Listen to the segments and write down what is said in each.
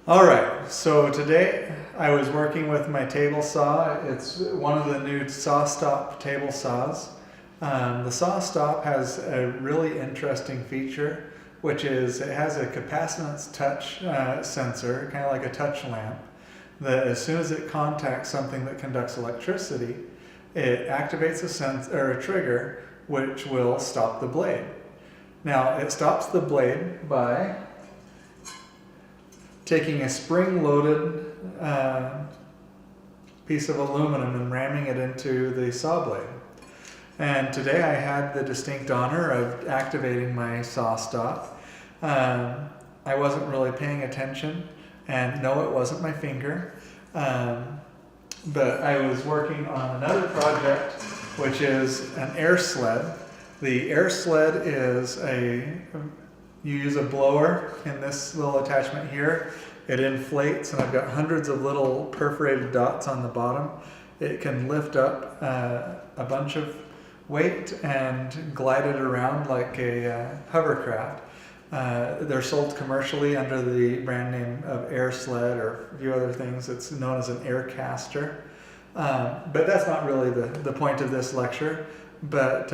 Alright, so today I was working with my table saw. It's one of the new SawStop table saws. The SawStop has a really interesting feature, which is it has a capacitance touch sensor, kind of like a touch lamp, that as soon as it contacts something that conducts electricity, it activates a trigger which will stop the blade. Now, it stops the blade by taking a spring-loaded piece of aluminum and ramming it into the saw blade. And today I had the distinct honor of activating my SawStop. I wasn't really paying attention, and no, it wasn't my finger. But I was working on another project, which is an air sled. The air sled is you use a blower in this little attachment here. It inflates, and I've got hundreds of little perforated dots on the bottom. It can lift up a bunch of weight and glide it around like a hovercraft. They're sold commercially under the brand name of Air Sled or a few other things. It's known as an air caster. But that's not really the point of this lecture. But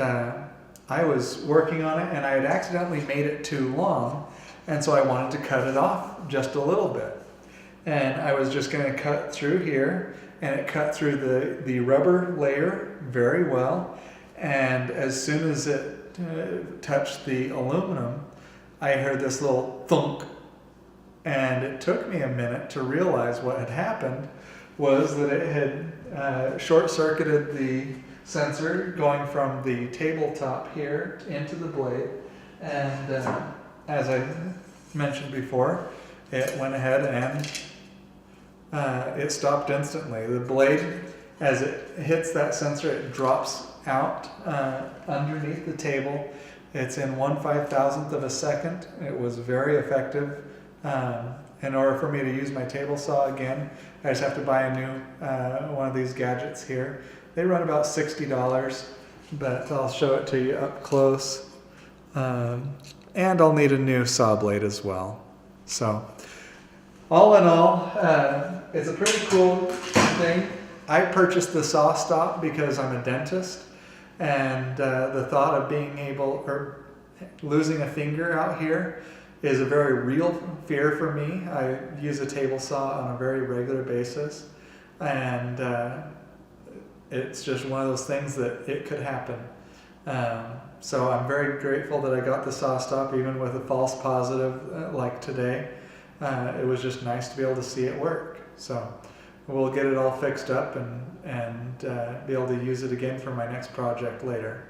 I was working on it and I had accidentally made it too long, and so I wanted to cut it off just a little bit. And I was just going to cut through here, and it cut through the rubber layer very well. And as soon as it touched the aluminum, I heard this little thunk, and it took me a minute to realize what had happened was that it had short-circuited the sensor going from the tabletop here into the blade, and as I mentioned before, it went ahead and it stopped instantly. The blade, as it hits that sensor, it drops out underneath the table. It's in 1/5000th of a second. It was very effective. In order for me to use my table saw again, I just have to buy a new one of these gadgets here. They run about $60, but I'll show it to you up close. And I'll need a new saw blade as well. So, all in all, it's a pretty cool thing. I purchased the SawStop because I'm a dentist, and the thought of losing a finger out here is a very real fear for me. I use a table saw on a very regular basis, and it's just one of those things that it could happen. So I'm very grateful that I got the SawStop, even with a false positive like today. It was just nice to be able to see it work. So we'll get it all fixed up and be able to use it again for my next project later.